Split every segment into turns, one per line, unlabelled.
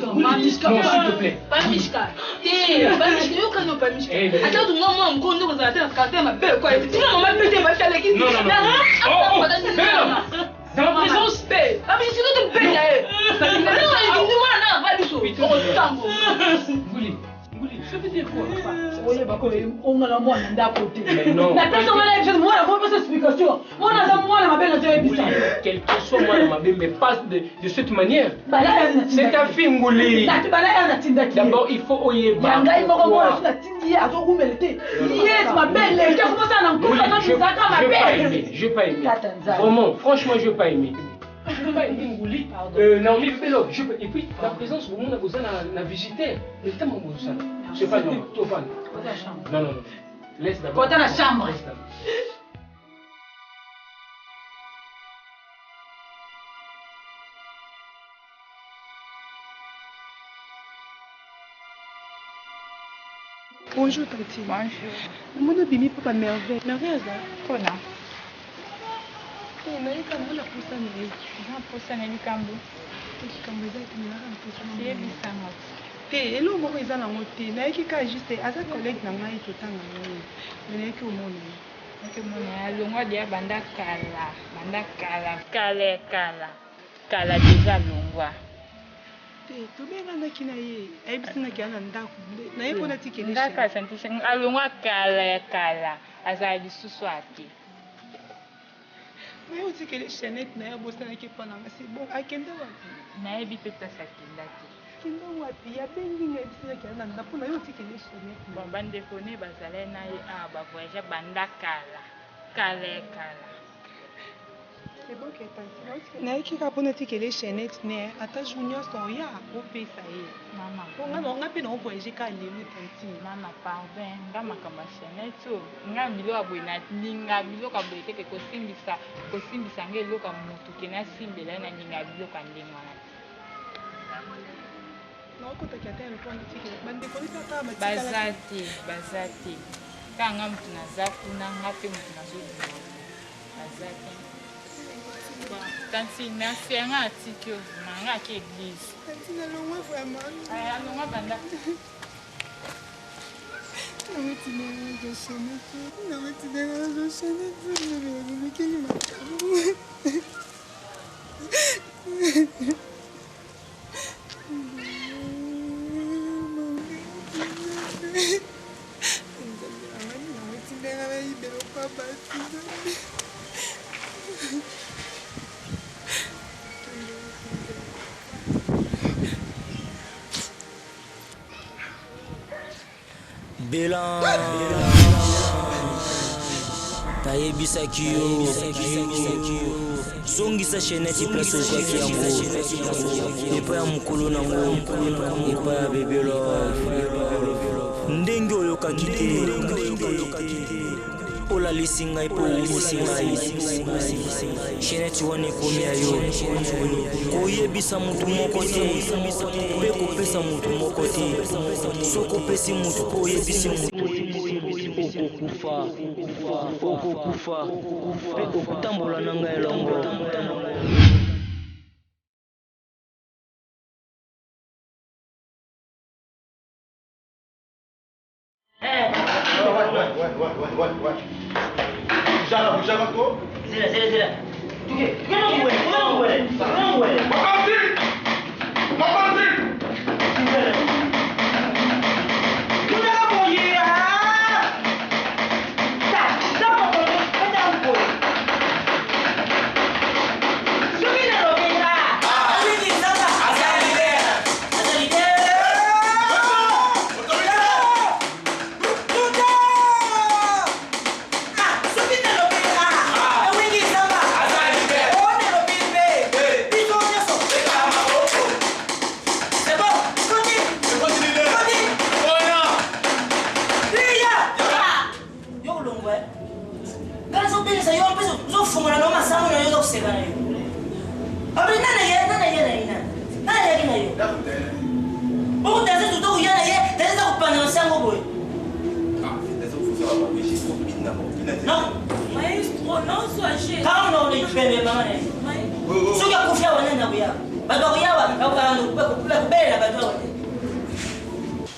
Non, s'il te plaît.
Pas Mishka. Pas Mishka. Yo quand pas Mishka. Attends tout moi on compte dans la tête quand elle m'appelle quoi. Tu vois maman pété va faire l'église.
Non. Dans ma présence.
Ah mais c'est tout paye. Parce que non, non, pas du tout. On tambo.
Nguli, ça veut dire quoi?
Oye bako on a la moi nda côté.
Non.
La personne là je moi la bonne explication. Moi na moi la mabelle de Ebisa.
Quel que soit moi la mabelle mais pas de cette manière.
Bala
c'est ta fille Nguli. D'abord il faut oyer ba.
Yanga il moko moi na tindi azo kumelete. Yes ma belle, tu commences à en couper dans tes sacs ma belle.
Je vais pas aimer. Vraiment, franchement je vais pas aimer. Je vais pas aimer Nguli. Naomi Bello, et puis la présence au monde a besoin d'un visiter. Le temps mon besoin. Je pas non, tout fan. Non. Laisse d'abord.
Dans la chambre.
Bonjour Tati.
Bonjour.
Mon abimi papa merveille. Merveille ça.
Kona.
Na yeka mona pusa ni.
Na pusa ni likambo.
Likambo za kimara pusa.
C'est bisanga.
Elo moko eza na ngote. Na yeki ka juste aza collègue na ngai totanga ngai. Na yeki omona.
Yeki omona longwa dia banda kala déjà longwa.
Tobengandaki na ye ayebisinaki ya na ndako na ye mpona tikele
ndako asantisa alongwa kala azala lisusu ate
na ye otikele chanete na ye abosanaki mponanga si bon akende wapi
nayebi mpe place akenda te
akenda wapi yabengi nga ayebisinaki ya na ndako mpona ye otikele chanete
bon bandeko ne bazalai na ye awa bavoyage banda kala
c'est bon que tanti na yeki kaka mpona tikele chanete ne ata jour nyonso oya opesa ye mama nga mpe na ovoyage ka lelo tanti
mama pardon nga makambo ya chanete o nga biloko ya boye nalinga biloko ya boye teke kosimbisa nga eloko ya motu ke nasimbela ye nalinga biloko ya ndenge wana
naokotaki ata elokwana tikele bandeko nitaka
baza te kaka nga motu naza kuna nga mpe motu nazodima baza te tanti merci nga atiki nga ki église
tanti nalongwa vraiment
alongwa banda
namekeli makambo nametindanga bayibeloko ya bato
Bélan tayebisaki yo zongisa chaînette place okwaki yango epai ya mokolo nango epai ya bebelo ndenge oyokaki te olalisi ngai mpo olimisi ngai chaînette wana ekomi ya yo koyebisa motu moko te mpe kopesa motu moko te soki opesi motu mpo oyebisi motu okokufa mpe okotambola na ngai elongo.
Ouais. J'arrive trop. C'est là.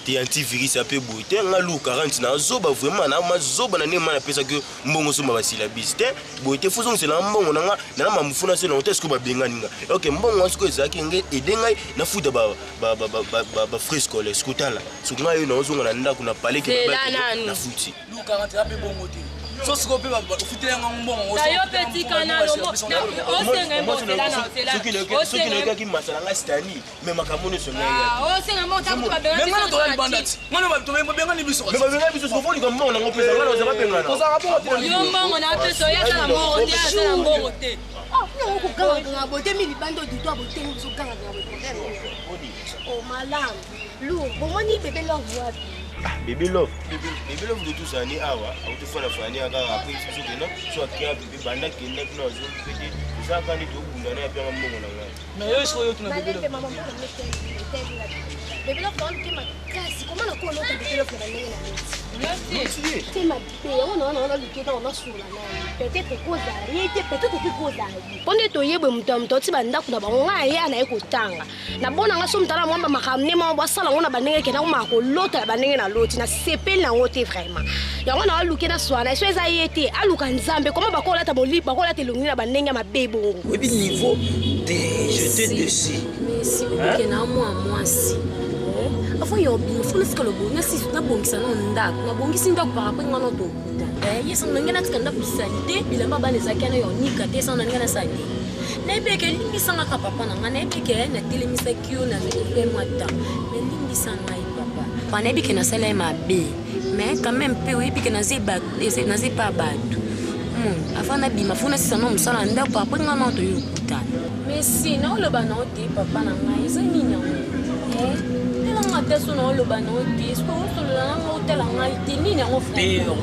te antivirus ape boy te nga lu 40 na zoba vraiment na ma zoba na ne mana pesa que mbongo so mabasila biste boy te fuzo c'est la mbongo na nga na mamufuna se na hotel ko ba benga ninga OK mbongo wasko ezaki nge edenga na futa ba fresco les skutala so nga yo na ozonga na ndako na palais ke ba na futi
lu 40 ape bongo te so siko pe ba ufitela nga mbongo
yo petit canal o senga mbongo là na hotel
ce qui ne qui masala nga stani mais makamone so nga
o senga mbongo ta ko ba benga
mais ngana to ba bandati ngana ba to ba benga ni biso
mais ba benga biso so foni ko mbongo na ngopesa ngana za ba benga na
to za ka bongo
yo mbongo na peso ya ta mbongo te ya ta mbongo te
non ko kanga nga bote mi libando du to bote mi so kanga nga bote oh malam lu bomoni bébé love wapi
Baby love de tout ça ni awa auto fana fani aka après so kena so akia bébé banda kena kuna zo pete ça quand il to bunda na pia mbongo na ngai
mais yo so yo tuna bébé love
bébé love dans le makasi comment na ko no ta bébé love na ndenge na
merci
c'est ma bébé on a lu kena on a sur la peut-être cause arrêté peut-être que cause arrêté pone to yebwe mtamto ti banda kuna ba ngai ana ekotanga na bona nga so mtala mwamba makamne mo basala ngona banenge kena ko makolota banenge na loti na sepel na ngote vraiment yango na aluki na swana so eza yete aluka nzambe comment bakola ta bolipa bakola te longi na banenge mabebo
oui niveau de jeter dessus
mais si que na moi si afo yo bien faut le faire le bon si na bongisa na ndako na bongisi ndako par rapport ngana to yesa ngena tikanda bisalite bilamba bana zakana yo nika te sana ngana sali na ibeke limbisanga ka papa na ngana ibeke na telemisa kio na me mata mais limbisanga papa pana ibeke na sala mabe mais quand même peu ibeke na ziba na zipa batu afana bima funa sisa no musala ndako papa ngana to yo kutana mais si na lo bana oti papa na ngai za minya teso na lo bana oti est-ce que to la nga hotel nga itini na ngofo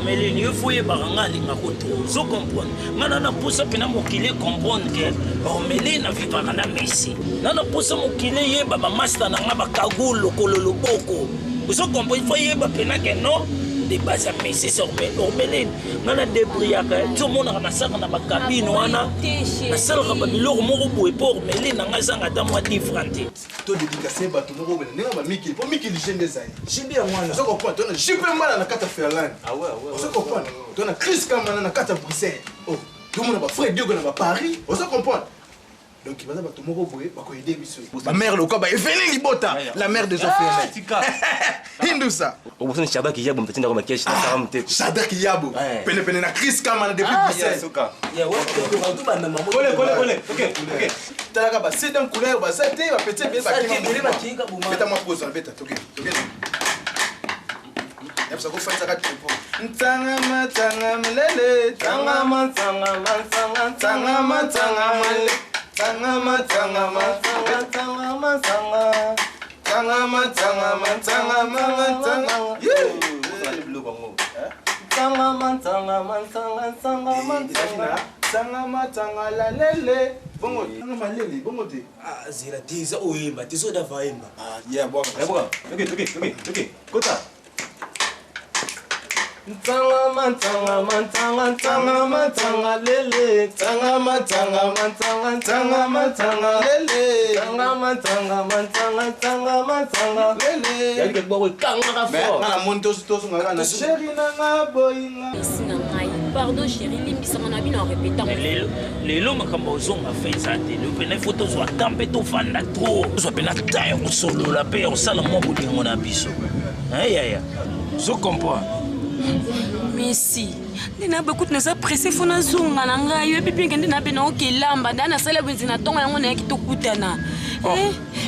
mais il faut y baranga linga ko to zo comprendre ngana na posa pena mokile comprendre que ormeli na vivre na Messi na posa mokile ye baba master na nga bakagulo kololo boko zo comprendre il faut y ba pena que non de base à Messi sur ormeli ngana debriaka tout le monde na saka na bakabine wana na sala ka biloko moko boye pour ormeli na nga zanga ta moi différente
to dédicacer bato moko bena nenga ba Mikili po Mikili jende zai jende ya mwana zo comprendre to na jipe mala na kata Ferland ah ouais zo comprendre to na Chris Kamana na kata Bruxelles oh to mona ba frère Diogo na ba Paris zo comprendre donc il va ba to moko boye ba ko aider biso ba mère le quoi ba Evelyn Libota la mère des orphelins Hindusa
oboso Shadak Yabo mtatinda kwa keshi na salamu teko
Shadak Yabo pene na Chris Kamana depuis Bruxelles
ya ouais to ba mama
kole OK talaka ba c'est dans couleur ba ça te ba petit bien ba kinga beta moi pose beta OK yabsa ko fanya ka tempo tanga lele tanga la lele bongo malele bongo te
ah zira tiza oyimba tizoda vaimba
ah yeah boka OK kota tanga lele lele
yali ke bowe kanga ka fo
na monto sto ngaka na chéri na nga boyinga
pardon chéri limbisanga na bino répétant
lelo makambo ozonga feza te le pene photo zo atampe to fanda trop zo pena tayo solo la paix osala mo bolingo na biso ya zo comprend
Messi ndina bekut na za pressé fona zunga na ngai yo pipi ngende na bena okelamba ndana sala bwenzi na tonga yango na yakitokutana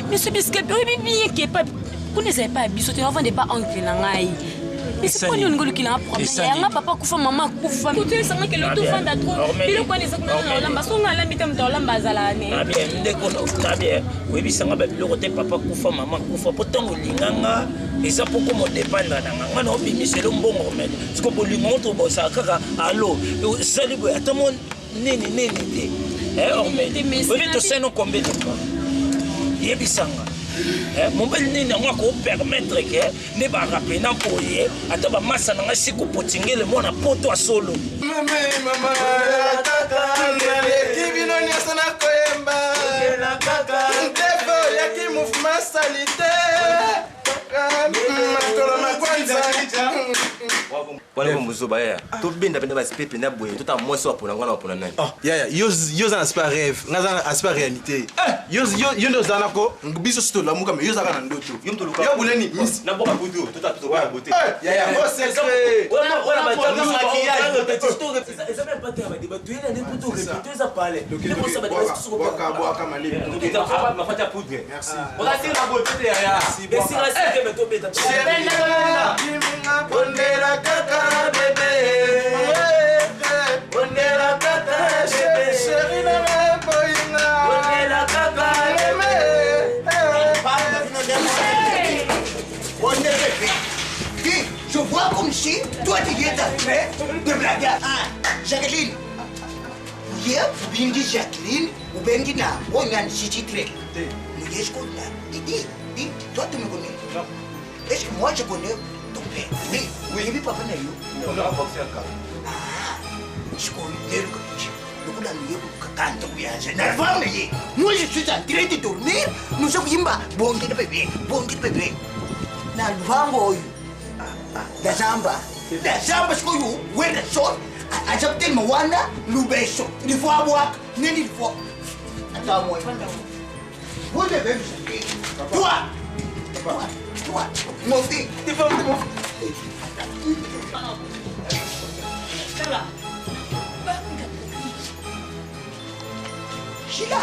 mais ce bisque pipi qui pas connaissez pas biso te avant de pas oncle na ngai mais c'est quoi ngolo kila problème nga papa kufa mama kufa kutu sanga ke lo to fanda trop bilo kwa ni sakuna na olamba songa la mitam ta olamba zalane
na bien ndeko na bien we bisanga ba bilo te papa kufa mama kufa potango linganga eza poko mo dépendre na nga na obimiselo mbongo mais ce que bolingo to bosa kaka allo sali boy atamo nini te ormeli we to seno combien de fois yebisanga mobile nini yango ako permettre ke ne barape na mpoye ata bamasa na nga siko potingele mwana poto ya solo
kibino nyonso na koyemba ntevo yaki mouvement salite
Voilà comme vous avez. Tout bien d'après les pépés n'a boé. Tout à moi ça pour l'anglais pour l'année.
Oh, yeah. Yo ça n'est pas rêve. C'est pas réalité. Yo nous zanako. Biso sto la muka mais yo zaka na ndoto. Yo buleni.
Na boka budo. Tout à tout la beauté.
Yeah. Moi secret.
Voilà maquillage.
Ça même pas terme débat. Tu es là n'importe où. Tu es à parler.
Merci.
On a tiré la beauté derrière. Merci la série mais toi bête.
Bondela kaka bébé. Bondela kaka bébé. Chérie na me boyinga. Bondela kaka bébé.
Bondela bébé. Dis, je vois comme si toi tu es en train de blaguer. Ah, Jacqueline. Hier, vous dites Jacqueline, ou bien dit na, on a un chichitré. Nous y est-ce qu'on a? Dis, toi tu me connais? Non. Est-ce que moi je connais? Oui, oui, papa n'a eu.
On a boxé un cas.
Ah, je connais le coach. Le coup d'année, quand on vient, je n'arrive pas à me. Moi, je suis en train de dormir. Nous sommes Yimba, bon de bébé, bon de bébé. N'a le vent, boy. La jamba, c'est quoi, où est le sol? À chaque fois, Moana, l'oubesso. Il faut avoir, il faut. Attends, moi, vous devez me dire. Toi, mon fils, tu vas me dire. Sheila!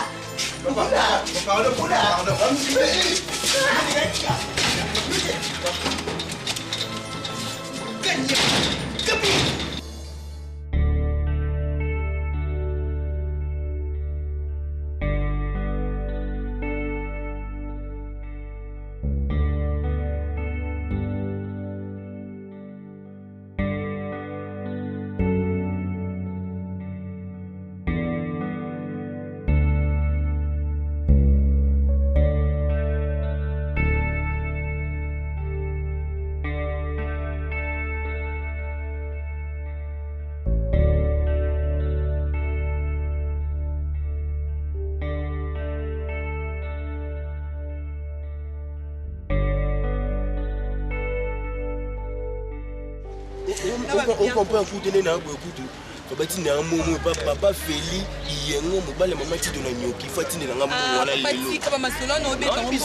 On comprend un coup de nez, un coup de. Babati na momo papa Feli yengo mobale mama ti dona nyoki fati na ngam wala lelo.
Babati ka masolo no beta
on peut.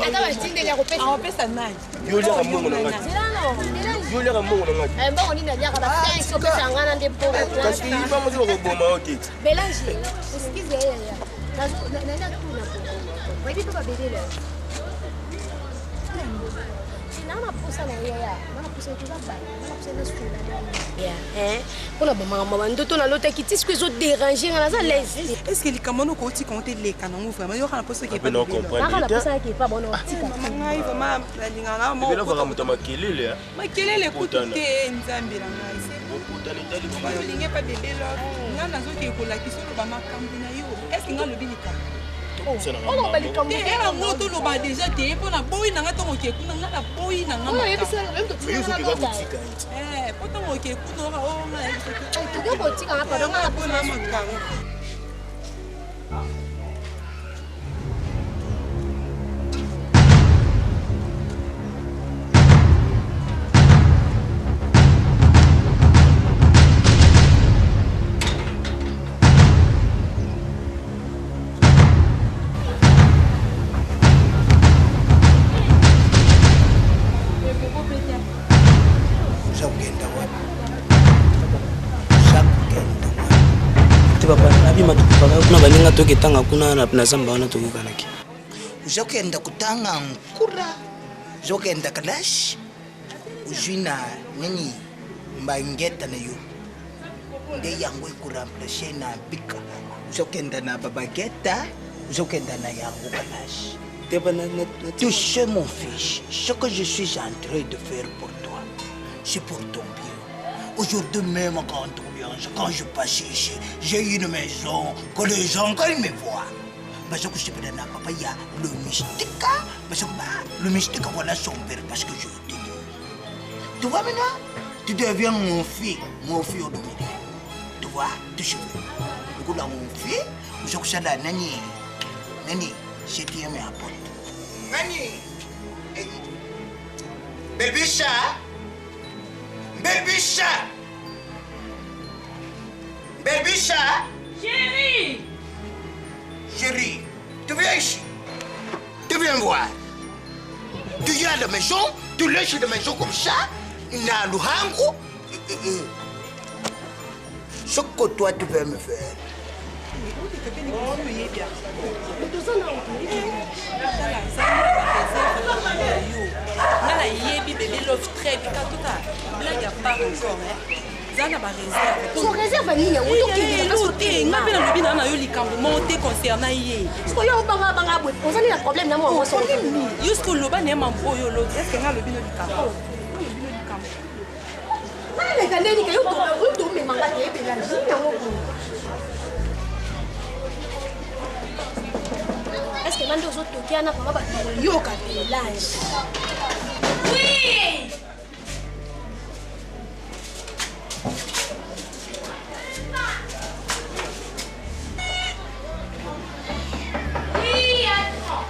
Ata batindeli ya kopesa. Ah pesa nani?
Yo le ramongo na ngati. Yo le ramongo na ngati.
Mbongo ni na liaka ba 5 so pesa ngana ndepoko.
Parce que il va mo ko boma oke.
Belange. Excuse ya. Na tuna. Vai bipa ba bedele. Nana pusa na ya. Nana pusa tu ba ba. Nana pusa na skula. Yeah, pour la maman, maman, de ton allo, t'as quitté ce que je déranger dans la l'aise.
Est-ce que les camonos côté compter les canons vraiment il y aura la poste qui est pas
bon.
La poste qui est pas bonne.
Maman, il va ma la lingala.
Mais là va muta makelele.
Makelele kuté nzambe la ngai.
Kutana tali
ba yo linge pas bébé là. Nga nazo ke ko la kiso ba makambu na yo. Est-ce que nga lo bilika?
On va likambu.
Era ngoto lo ba déjà te pona boy na nga to ke kuna nga la boy na nga.
Oh, et puis ça même to.
Yo so ki va kutika.
Poto mo ke kuna nga o nga.
Tu dois kutika nga pa nga
pona makambu.
kuna baninga toketanga kuna na zamba wana tokokanaki
uzokenda kutanga nkura uzokenda kalash uzwina nini mbangeta na yo nde yango ikuramplace na bika uzokenda na babageta uzokenda na yango kalash tu sais mon fils ce que je suis en train de faire pour toi c'est pour ton bien aujourd'hui même quand je passe ici, j'ai une maison que les gens, quand ils me voient, parce que je peux donner à papa, il y a le mystique, parce que le mystique, voilà son père, parce que je te dis. Tu vois maintenant, tu deviens mon fils au domaine. Tu vois, tu sais. Du coup, là, mon fils, je suis là, Nani, c'est qui me apporte. Nani, bébé ça, Baby chat. Baby chat.
Chérie.
Chérie, tu viens ici. Tu viens voir. Tu viens à la maison, tu laisses la maison comme ça. Na luhangu. Ce que toi tu veux me faire.
Nana yebi bébé love très bien tout ça. Blague à part encore Zana ba réserve.
Son réserve ni yango to ki
parce que ngapi na lobi na yo likambo monté concernant ye.
Parce que yo banga boy. On a un problème na moi son.
Jusqu'au loba ne mambo yo l'autre. Est-ce que nga lobi no likambo?
Nana kandeni ka yo to me manga te epela ni yango. Est-ce que mando zo tokia na papa ba yo ka village. Oui! Oui, attends.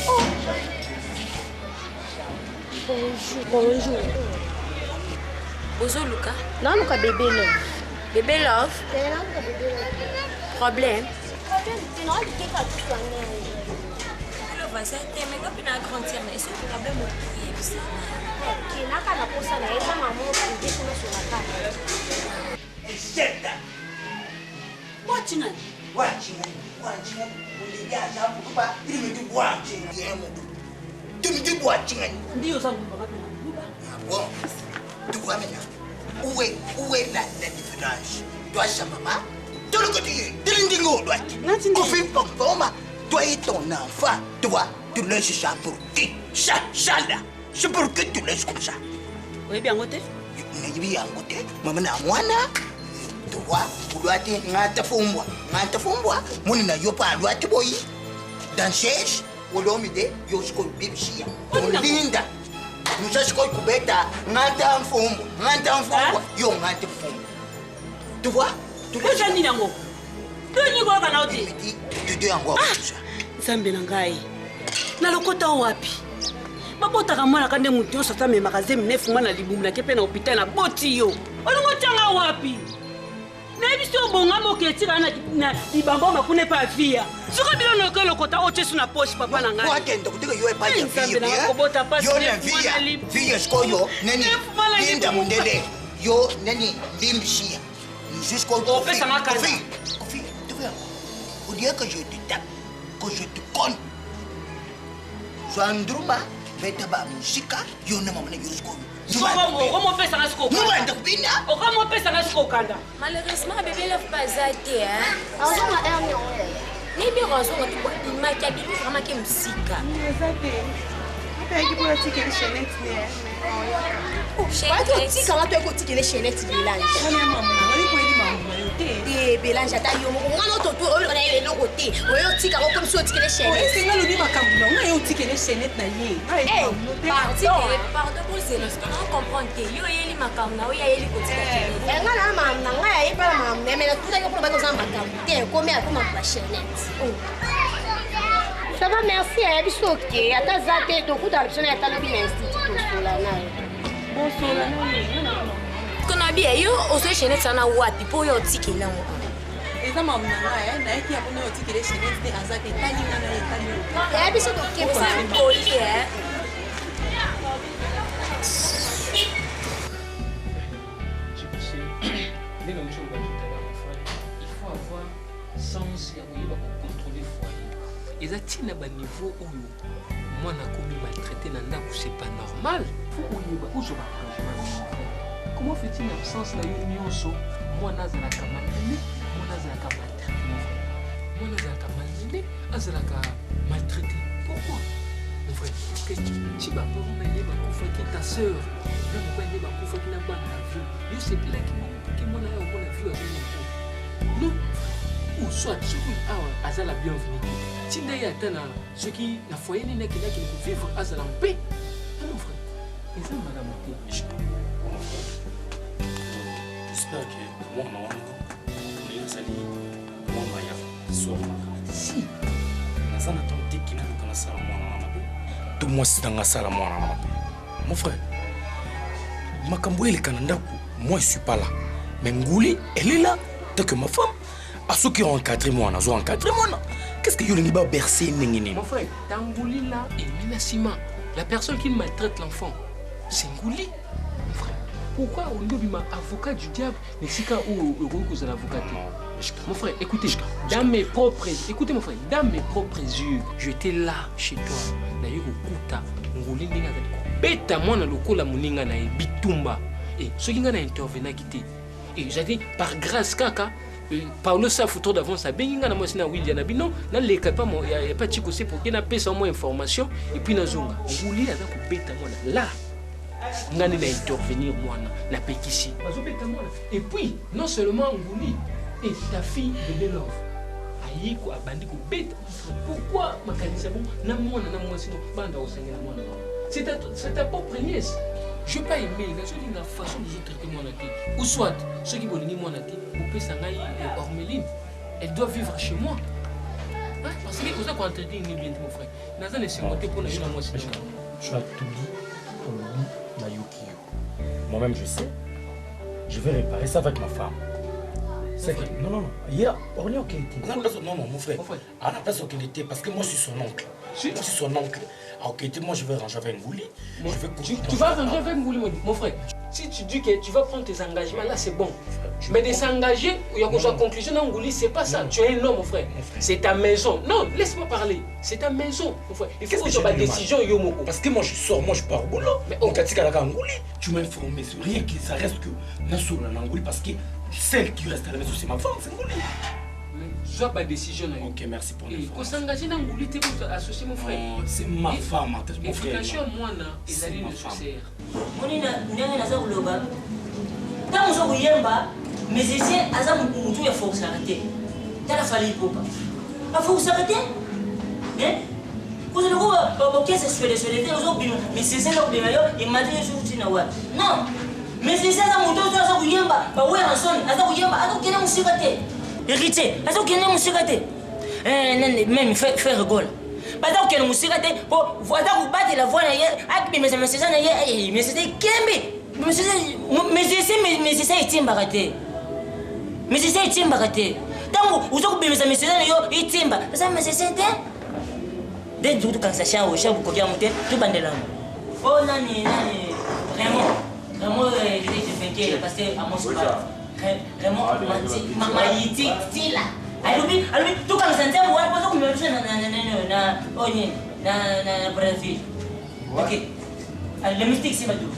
Oh. Bonjour.
Bonjour Luca.
Non, Luca bébé love.
Bébé love. Problème. Le voisin mais quand on a grandi, mais c'est un problème au pied. Ok, là, quand on a posé là, il y a maman qui est sur la table.
C'est ça.
Watching.
Il y a ça pour pas. Il me dit watching. Tu me dis watching.
Dis ça.
Bon. Tu vois maintenant. Où est la différence? Toi, sa maman. De l'autre côté, toi et ton enfant, tu vois, tu laisses ça pour qui? Ça là, c'est pour que tu laisses comme ça.
Oui, bien côté.
Bien côté, maman n'a moi là. Tu vois, tu dois te ngata fomboa, mon n'a yo pas doit te boy. Dans ces, au lomide, yo sko bibisi. On linda. Nous ça sko kubeta, ngata fomboa, yo ngata fomboa. Tu vois?
Kuja nini yango? Tuni kwa kana oti.
Tudu yango.
Zambe na ngai. Na lokota wapi? Babota kamwana kande mutu sata me magasin nefu mwana libumu na kepe na hôpital na boti yo. Olungo tanga wapi? Na biso bonga moketi kana na libambo makune pa via. Suka bilo no lokota oche suna poche papa na ngai.
Kwa kenda kuteka yo epa ya via.
Zambe na kobota pasi.
Yo na via skoyo nani. Linda mundele. Yo nani limbishia. Jusqu'au
Kofi,
tu vois, on dirait que je te tape, que je te conne. Sandruma, Betaba Musika, you know,
malheureusement, bébé love pas zaté, hein? Maybe raison que tu vois, il m'a dit vraiment que musika.
Bélange ata yo moko ngana to to oyo na ele loko te oyo tika ko comme so tikele chaînette
singa lobi makambu na oyo tikele chaînette na ye
pardon pour c'est parce qu'on comprend que yo yeli makambu na oyo yeli ko tika chaînette
ngana mam na ngaya yeba mam na mais tout ça ko ba ko za makambu te comme ya comme la chaînette ça va merci à biso ke ata zate to kuta option ya talo bi institut sola na
bon sola na
kona bia yo oso chaînette sana wapi po yo tikela ngo
eza mamu na ngai na yaki abona yo tikele chaînette te azate tali ngana ye tali
ya biso to ke
ça poli hein
il faut avoir sens ya koyeba kocontrôler foyer eza ntina baniveau oyo mwana akomi maltraité na ndako c'est pas normal fo oyeba ozwa baengagement. Comment fait-il l'absence de la nyonso mwana azalaka malmené mwana azalaka maltraité mwana azalaka malmené azalaka maltraité pourquoi mon frère parce que ti baporo na ye bakufaki ta sœur na mobali ye bakufaki na bana na vie yo sepelaki ke mwana yo omona vie azonako non ou soit soki awa azala bienvenu ti nde ye ata na soki na foyer nini akendaki vivre azala mpe mon frère eza malamu te.
J'espère que moi, on est allé moi, si nous avons tenté qu'il n'y a pas de moi, tout moi, c'est dans la salle, moi, Mon frère, Makambo et Canada, moi je suis pas là. Mais Ngouli, elle est là. Tant que ma femme, à ceux qui ont encadré moi, ils ont encadré moi. Qu'est-ce que Yolini va bercer?
Mon frère, dans Ngouli là, et Minasima, la personne qui maltraite l'enfant, c'est Ngouli. Mon frère, pourquoi au niveau du avocat du diable, mais c'est quand où vous êtes l'avocat? Mon frère, écoutez, dans mes propres, écoutez mon frère, dans mes propres yeux, j'étais là chez toi. D'ailleurs, au Kouta, Ngouli n'est pas bêta moi dans le coup la moninga na bitumba. Et ce qui n'a intervenu quitté. Et j'ai dit par grâce kaka. Paulo sa photo d'avance à Benginga na moi sina William Abino na le pas il y a pas chico c'est pour qu'il n'a pas moins information et puis na zonga Ngouli a ko beta moi là ngani na intervenir moi na pétition bazo beta moi et puis non seulement Ngouli et ta fille de Love ayi ko abandi ko beta pourquoi makanisa bon na moi sino banda o sengela moi c'est ta propre nièce. Je ne vais pas aimer la façon dont je traite mon athée. Ou soit, ceux qui veulent mon athée, vous pouvez s'en aller Ormeline. Elle doit vivre chez moi. Hein? Parce que vous avez traité une bien mon frère. Nazan est monté pour la vie à moi.
Tu as tout dit pour le bout de Yukio. Moi-même, je sais. Je vais réparer ça avec ma femme. C'est que, non. Hier, on est OK. Non, mon frère. À la place où il était, parce que moi, je suis son oncle. Moi, je suis son oncle. Ok, moi je vais ranger avec Ngouli.
Tu vas ranger avec Ngouli, mon frère. Si tu dis que tu vas prendre tes engagements, là c'est bon. Mais de s'engager, il y a une conclusion dans Ngouli, c'est pas ça. Tu es un homme, mon frère. C'est ta maison. Non, laisse-moi parler. C'est ta maison, mon frère. Il faut que tu aies une décision, Yomoko.
Parce que moi je sors, moi je pars au boulot. Mais on t'a dit qu'à Ngouli, tu m'as informé sur rien qui ça reste que Nassou dans Ngouli parce que celle qui reste à la maison, c'est ma femme, c'est Ngouli.
Tu n'as pas de décision.
Ok, merci pour l'information.
Quand s'engager dans Ngouli, tu peux associer mon frère.
C'est ma femme, mon frère.
Éducation, moi, ils allaient le succès.
Mon ina n'a pas de loba. Quand on s'en yemba, mais c'est ça, il y a force arrêter. Tu as la fallu pour pas. La force arrêter? Hein? Vous avez le ok, c'est ce que les autres, mais c'est ça le bien, il m'a dit que je non, mais c'est ça, mon dos, tu as yemba, bah ouais, en son, à yemba, à quel moment c'est raté? Héritier, est-ce que vous avez même fait rigole. Pas que vous avez pour vous battre la voix, mais c'est ça, mais c'est Kembe. Mais c'est ça, il tient baraté. Mais c'est ça, il tient baraté. Tant que vous avez ça, mais c'est ça, il tient baraté. Ça, mais c'est ça, dès que vous avez ça, vous avez monté, tout bandé là. Oh, nani, vraiment, il est parce que à mon soir. Vraiment, maman yiti tila. Alubi, tout comme ça, on va pas comme ça na Brésil. Ok. Le mystique c'est tout.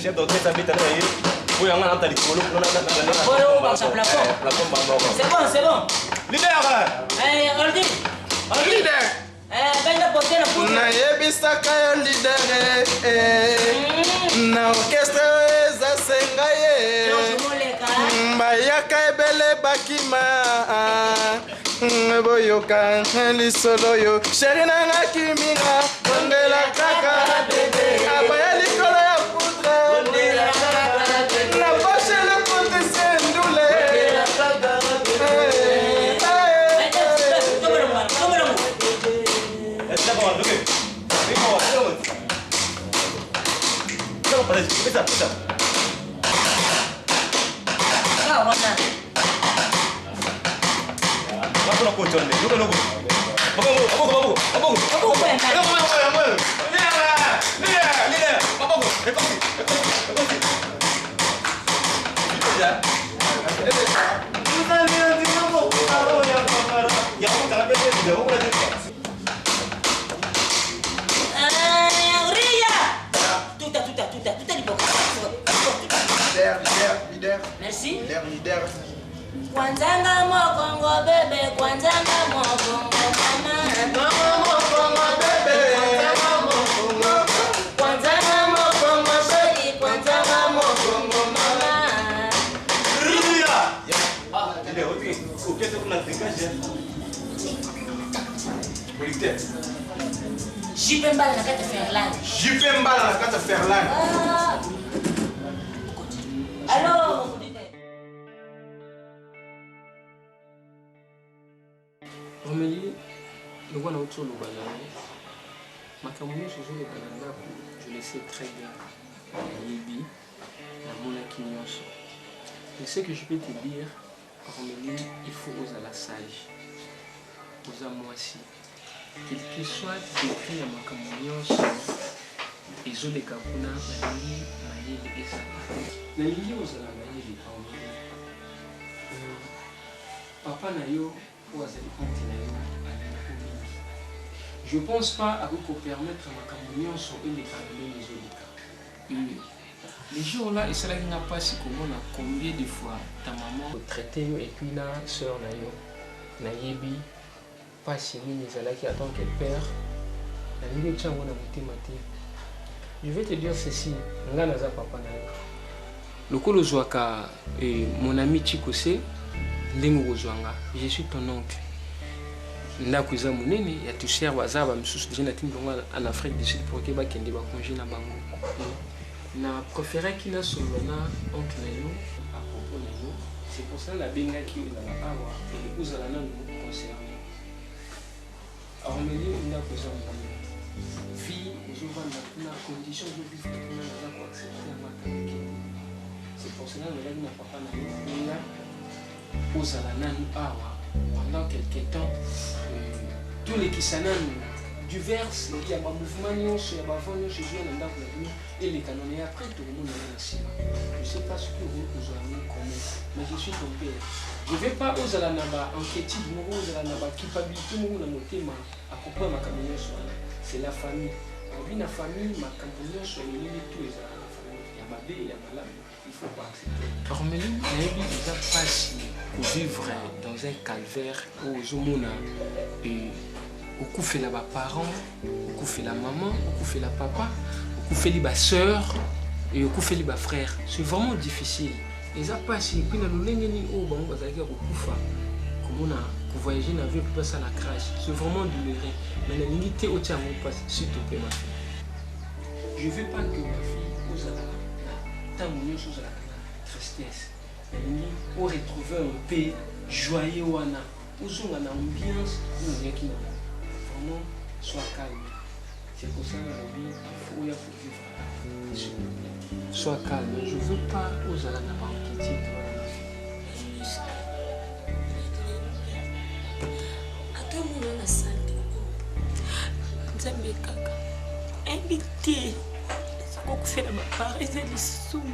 Chef d'orchestre habite là. Oui, on a entendu le
c'est bon.
Leader.
Leader.
nayebisaka yo leader na orchestre ezasenga ye bayaka ebele bakima boyoka lisolo oyo sheri nanga kiminga ondela kaka abaya likolo ya poudre na poshe le potese ndule Leader.
Merci.
Leader.
Kwanzanga mokongo bébé, kwanzanga mokongo mama.
Mokongo bébé,
kwanzanga mokongo chéri, kwanzanga mokongo mama. Jipe mbala na kata Ferland.
Jipe mbala na kata Ferland.
Alors,
Romélie, le roi n'a autre chose au ma camouflage sur le Canada, je le sais très bien. La Libye, la Monakinios. Mais ce que je peux te dire, Romélie, il faut oser la sage. Oser moi aussi. Qu'il te soit décrit à ma camouflage, et je les capuna, la Libye, ma Libye et ça. La Libye, oser la Libye, Papa Nayo, je pense pas à vous permettre ma camion sur une des les jours-là, et cela n'a pas si comment on a combien de fois ta maman traité et puis la soeur Nayo, Nayebi, pas si mini qui attend qu'elle perd. Je vais te dire ceci, Nganaza Papa Nayo. Le colo Zoaka et mon ami Chikose. Je suis ton oncle. ndako eza monene ya toucher baza ba misusu déjà natin bongo en Afrique du Sud pour que ba kende ba congé na bango na préféré ki na solo na oncle na yo à propos na yo c'est pour ça la benga ki na la awa et uzala na nous concerné Romélie ndako eza monene vie ozovanda na condition de vivre na za ko accepter na maternité c'est pour cela que na papa na yo na uzala na nous awa pendant quelques temps, tous les Kisanan du verse, il y a un mouvement, il y a un mouvement, et les canonniers après tout le monde est là. Je ne sais pas ce que vous avez commis, mais je suis ton père. Je ne vais pas aux Alanaba enquêter, aux Alanaba qui publient mon thème à comprendre ma camion. C'est la famille. On vit la famille, ma camion sur les limites, tout est la famille. Il y a ma bébé, il y a ma lame. Il ne faut pas accepter. Romélie, il n'y a pas si pour vivre dans un calvaire où Zomona et au coup fait la parent, au coup fait la maman, au coup fait la papa, au coup fait la soeur et au coup fait les frères. C'est vraiment difficile. Et ça passe. Et puis dans le lendemain, au banc, vous allez au coup fa. Comme on a voyagé, on a vu plus ça la crash. C'est vraiment douloureux. Mais la limite au tien mon passe, s'il te plaît ma fille. Je veux pas que ma fille vous a tant mieux chose à la tristesse. Pour retrouver un pays joyeux, pour une ambiance, vraiment, sois calme. C'est pour ça que il faut vivre. Sois calme. Je ne veux pas aux alana banquetis.
Attends, mon la salle. Nzambe kaka. Invité. C'est quoi que fait la pareille, c'est les sous.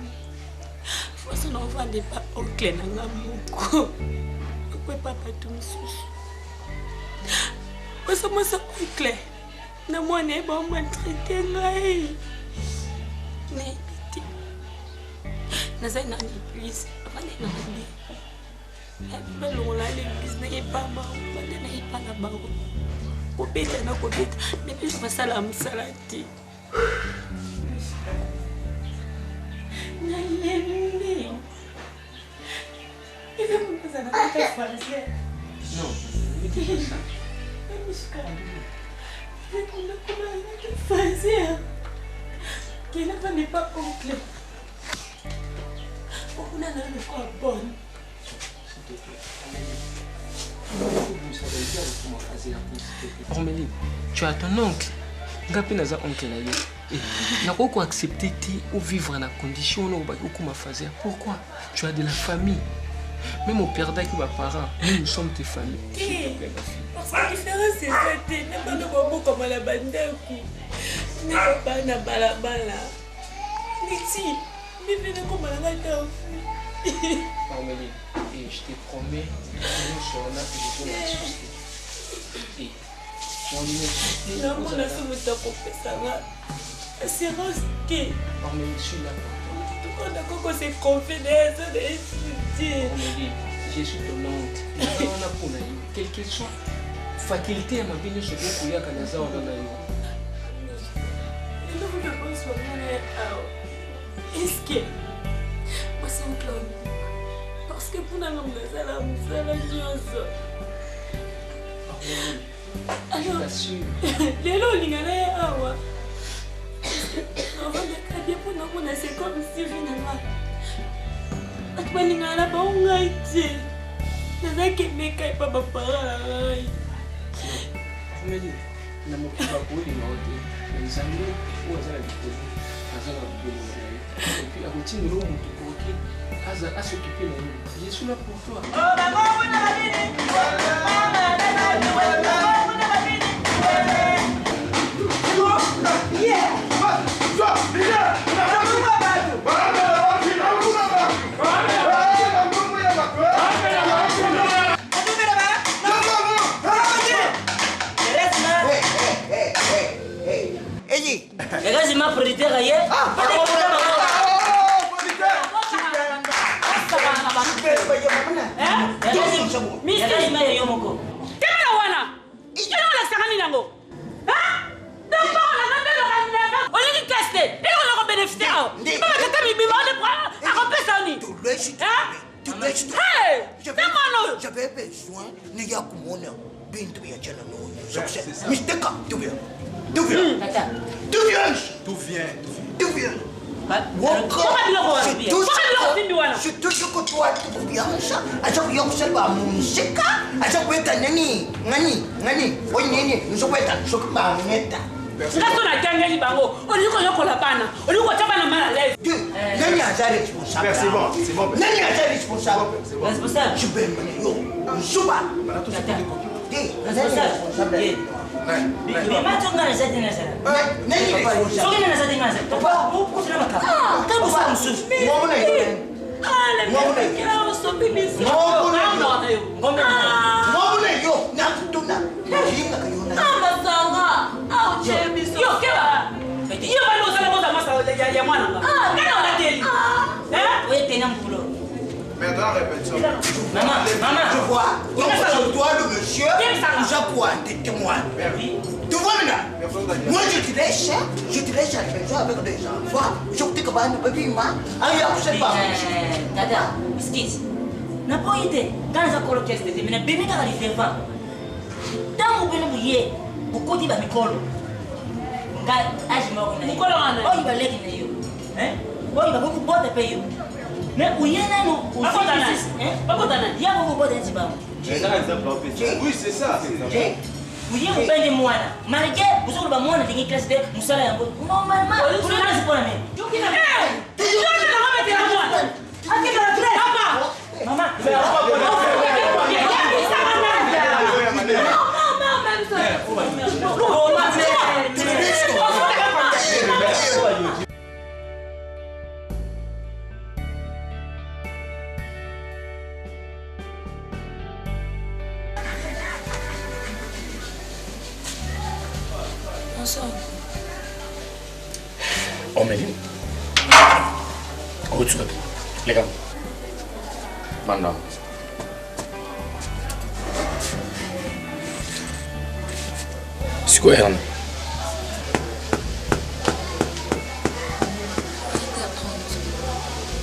Parce qu'on va ne pas oncle na ngamoko. Pourquoi papa tout misusu? Parce que moi ça oncle. Na moi ne ba maltraiter ngai. Ne biti. Na za na l'église, avant na ndi. Et ben on la l'église n'est pas ma, on n'est pas là bas. Kopeta na kopeta. Mais je vais ça la msalati. Non.
Qu'elle n'est pas oncle. On a le corps bon.
Romélie, tu as ton oncle. Ngapi naza oncle na yo. Na ko accepter ou vivre dans la condition où ma fazer. Pourquoi? Tu as de la famille. Même au père qui va parents, nous sommes tes familles.
Parce que la différence c'est ça, n'est pas le bobo comme la bande n'est pas na balabala. Niti, mais venez comme la gata.
Romélie, et je te promets que nous serons là pour la société. Et
namona so moto akopesanga assurance te
je suis là.
tokonda koko se confidence de étudier.
Je suis ton honte. On a pour quelle que soit faculté à ma vie, je peux couler à Kanaza ou dans la
est-ce que moi c'est un plan parce que pour la langue de la nyonso alors lelo lingana ya awa avandakabie mpona mona c'est comme si vinanga bato balingana na baongai te nazaki emeka epa bapara na ngai
na mokili bakolinga o te nzambe oyo aza na likolo aza na biloko na ye epuis akotindela oyo motu koki asokipe na yo. Je suis là pour toi.
Regarde ma producteur ailleurs.
J'avais besoin de Yakumona, Bintou Yachana. Misteka, d'où vient? D'où vient? D'où vient? D'où vient? D'où vient? C'est tout ce que toi tu peux bien ça. Acha kuya kusema musika, acha kuweka nani? Ngani? Oyini, nzokweta, sokubaneta.
Ngaso na kangeli bango. Oliko yokola bana. Oliko tabana mala lève.
Nani aza responsable?
C'est bon.
Nani aza responsable?
Responsable.
Je peux me yo. Nsuba. Responsable.
Mais ma tonga na zati na zara.
Nani responsable?
Soki na zati na zara. Papa, mo kusina makapa. Kamu sa mususu.
Ngomona yo.
Ngomona
yo. Nakutuna. Jinga kayona.
Amasanga. Au chebiso. Yo kewa. Yo balo sala moza masa ya mwana nga. Kana unateli.
Wewe tena mbulo.
Maintenant, répétition.
Maman.
Tu vois, donc toi, le monsieur, nous a quoi des témoins. Tu vois maintenant? Moi, je te laisse à la maison avec des enfants. Je te dis que va ne pas vivre. Aïe, je sais pas.
Tata, biscuit. N'a pas été. Quand ça colle qu'est-ce que c'est? Mais bébé quand il fait pas. Tant que vous voyez, beaucoup de mikolo. Quand âge mort na. Mikolo na. Oh, il va l'aider na yo. Hein? Oh, il va beaucoup boire de payer. Mais où y en a nous? Bakotana. Il y a beaucoup boire de tibam.
Oui, c'est ça.
Vous y a un moine. Malgré vous avez un moine qui est classé musala yango. Normalement, vous n'avez pas la même. Maman,
Oh, mais oh, tu les gars. Maintenant. C'est quoi, Erne?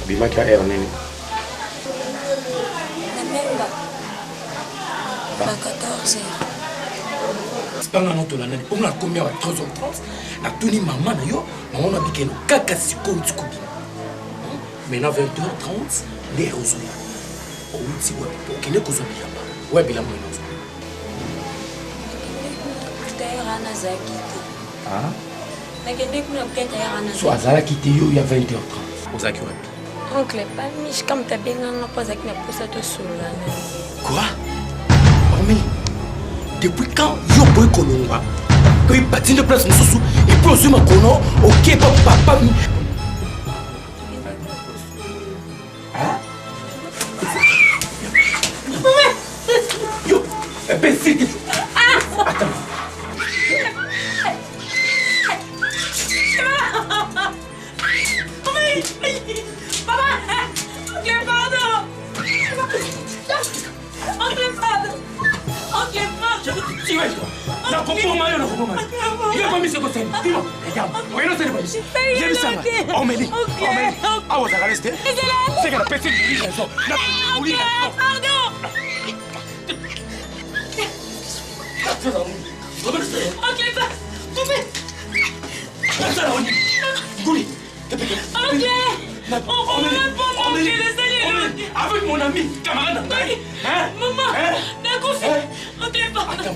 Bima qui a Erne.
Pas 14 heures.
Spanga no tolanda on a combien à 3h30 na tuni maman na yo maman na bikeno kaka sikoyo tikubi maintenant 20h30 les rosoya o uti wa okene ko zobia wa bila mo no
D'ailleurs ana zaki te.
Ah
Nakende kuna kutenda ya ana.
so azala kite yo ya 20h30 ozaki wapi
Oncle pas mich comme ta benganga pas zaki na posa to solana.
Quoi? Ormeli depuis quand yo boy kolongwa que parti de place mususu et puis ozuma kono OK papa hein yo imbécile attends toi. Na comprends yo na comprends. Il a pas mis ce côté. Dis-moi, regarde. Regarde c'est pas ici. J'ai vu ça. Omélie. Omélie. Ah ouais, ça va rester. C'est que la petite raison.
Pardon. Ok, va. Tombez. Ok. On va pas manger les alliés.
Avec mon ami, camarade. Hein?
Maman, d'accord. On t'aime pas.
Attends,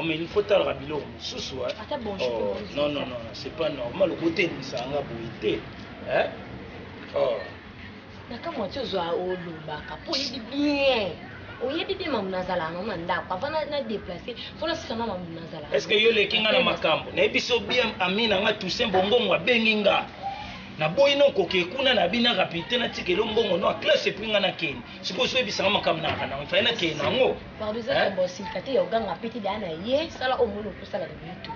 mais il faut talaka biloko mosusu. Non, non, non, c'est pas normal. Le côté de ça, on a boité. Hein? Oh.
Nakamo tozwa olobaka po yebi bien. Oyebi bien mamu nazala no mandako avant na déplacer. Fona sika na mamu nazala.
Est-ce que yo le kinga na makambo? Na biso bien amina nga Toussaint Bongo mwa benginga. Na boy non koke kuna na bina rapide na tikelo mbongo no classe pinga na keni. Siko so ebisa makambo na kana mfa na keni ngo.
Pardon ça bon si kati yo ganga petit dana ye sala o mono ko sala de bitu.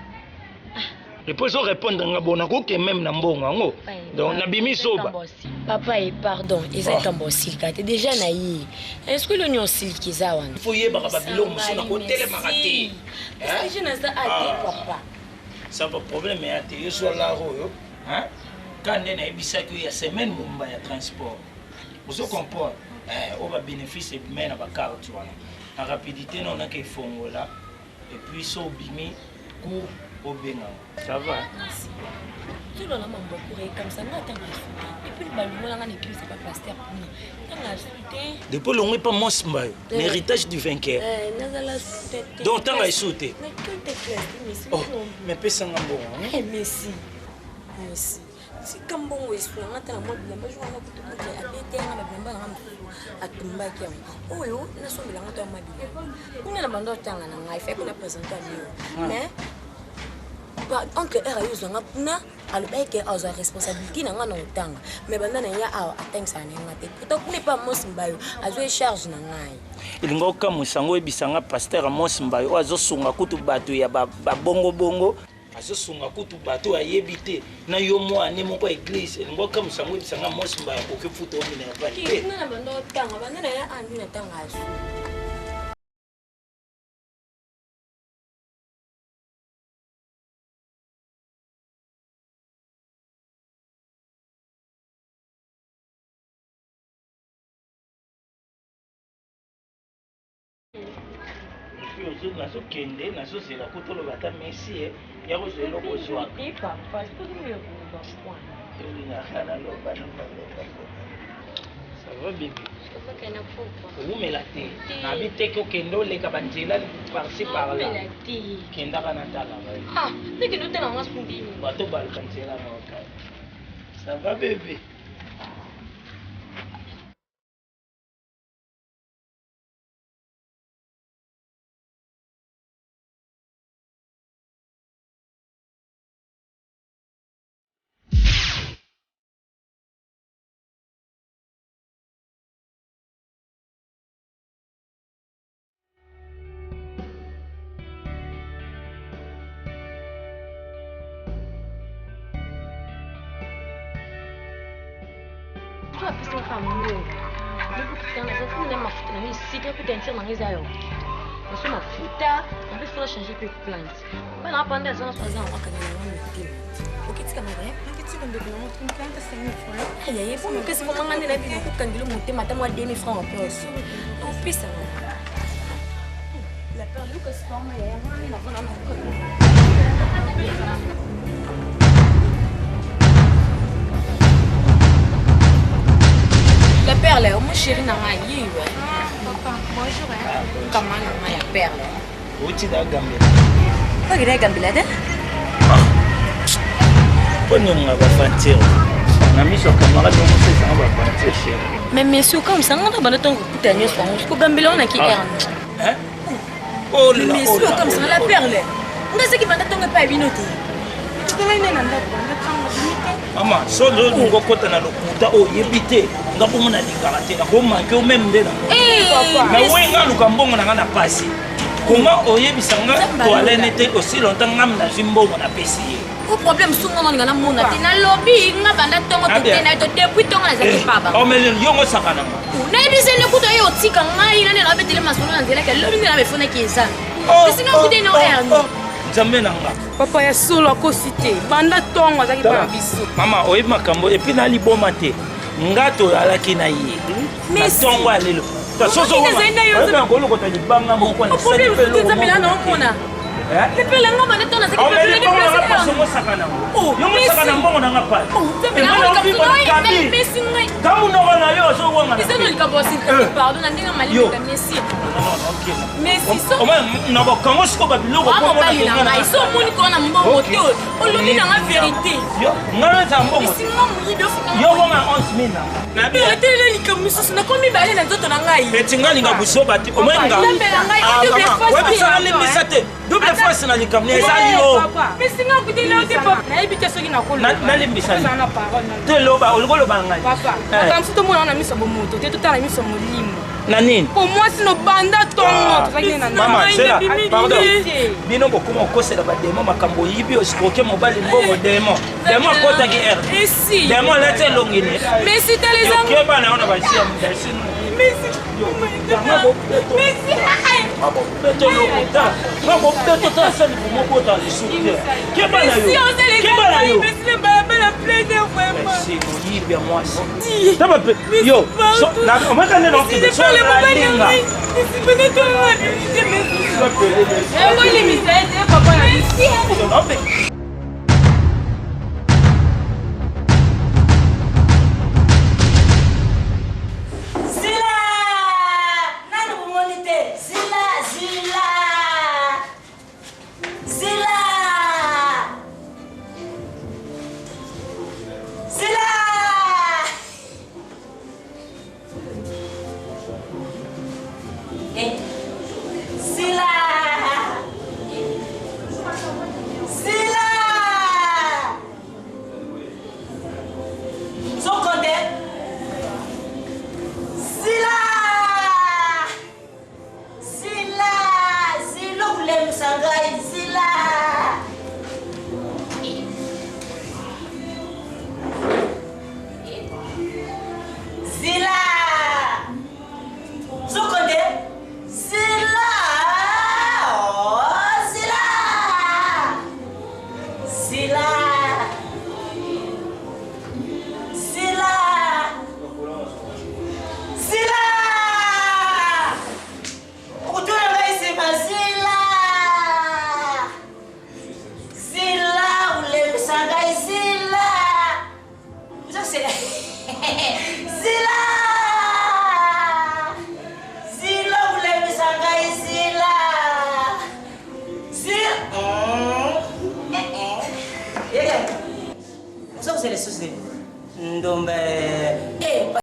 Et puis je répondre nga bona ko ke même na mbongo ngo. Donc na bimi soba.
Papa et pardon, ils ont tombé aussi kati déjà na yi. Est-ce que l'union silki za wana?
Il faut yeba ka biloko muso na ko tele makati.
Est-ce que je n'ai pas à papa?
Ça pas problème mais ate yo so la royo. Hein? Quand on a dit qu'il y a semaine où il y a transport, vous comprenez, on va bénéficier de la carte. La rapidité, on a qu'il faut là. Et puis, ça, bimi, court au Bénin. Ça va?
Merci. Tout le monde a beaucoup comme ça. Et puis, le ballon, on a écrit, c'est pas pasteur pour nous.
Depuis le moment, pas mon smile, l'héritage du vainqueur. Donc, tu as sauté. Oh, mais pas un bon.
Merci. Merci. Si comme bon est sur un temps moi bien pas jouer à tout à bête na bamba na atumba kia oyo na so bilanga to mabile kuna na bando tanga na ngai fait qu'on a présenté mais oncle era yuzo nga kuna alibeke aza responsabilité na nga na tanga mais banda na ya a atengsa na ngate to kuna pas mosimbayo azo charge na ngai
ilingo kama musango ebisanga pasteur mosimbayo azo sunga kutu batu ya babongo bongo azosunga kutu bato ayebite na yo mwana moko église ngo kama sango bisanga mosimba ya kokefuta omina ya pali
pe na bando tanga banda na ya andi na tanga azu
nazo kende nazo zela kutolo bata messi ya ko zelo ko zwa
papa je peux me voir
ça va bébé oumela te nabi te ko kendo leka banzela par-ci par-là kenda kana tala
ah ndeke ndo tala ngasu ndini
bato bal banzela no ka ça va bébé.
changer peu plante. On a pendant ça, on a ok, tu comprends? Tu comprends que une plante c'est 1000 francs. Aïe aïe, pour me qu'est-ce qu'on m'a demandé la vie beaucoup quand il monter matin moi 2000 francs en plus. On fait ça. La perle que c'est pas moi, il y a rien à voir la perle, moi chérie n'a rien. Papa, bonjour. Comment la perle?
Oti da Gambela.
Pas que Gambela de?
Prenons va fantir. Na miso camarade on sait ça va fantir cher.
Mais monsieur comme ça on va ton putain de soin. Ko Gambela on a qui
Hein? Oh là.
Mais monsieur comme ça la perle. On sait qui va ton pas binoté.
Mama, solo ngo kota na lokuta o yebite ngapo mona likarate na ko manke o même ndena. Papa. Na wenga lukambongo na ngana pasi. Comment oyebisanga to alenete aussi longtemps ngam na zimbongo na pesi.
O problème sunga no ngana mona te na lobby nga banda tongo to te na to depuis tongo na zaki papa.
O mele yongo sakana.
Na ebise ne kuto yo tika ngai na ne la betele masolo na nzela ke lobby na befona kiza. Singa kude no erni.
Jambe nanga.
Papa ya solo akosite banda tongo azaki pa biso.
Mama oyebi makambo epi na liboma te. Ngato alaki na ye. Mais tongo alelo. Soso wana. Ngolo kota libanga moko na sali pelo.
Problème c'est na mona. Le pele nga banda tongo azaki pele de place.
Yo sakana. Yo sakana mbongo na ngapa.
Mais singa.
Kamu no wana yo so wanga.
Isano likabosi pardon na ndinga mali ka Messi. Mais si so.
Na ba kango siko ba biloko
ko mona na iso moni ko na mbongo te. Olobi na nga vérité.
Yo ngana ta mbongo.
Singa muri do fika.
Yo wanga 11,000 na.
Na bi etele likamusu na komi bale na nzoto na ngai.
Betinga linga buso bati omenga.
Lambela ngai double face.
Webi sana limbisa te. Double face na likamne ezali yo.
Mais singa kutela te papa. Na ebite soki na kolo.
Na limbisa.
Na parole.
Te loba olgolo bangai.
Papa. Akamfu to mona na miso bomoto. Te to tala miso molimo.
Na nini?
Pour moi c'est no banda tongo.
Mama, c'est là. Pardon. Bino bokoma okosela ba demo makambo yibi osikoke mobali mbongo demo. Demo kota ki er.
Ici.
Demo lete longine.
Mais si t'as les
amis. Keba na ona ba sia mdasi.
Messi. Messi.
Abo, beto lokuta. Abo, beto ta sali pour mo kota le souter. Keba na yo. Keba na yo.
Messi le bala plaisir vraiment.
Merci, yibi moi. Taba pe. Yo. Na o makane no ke.
Ndombe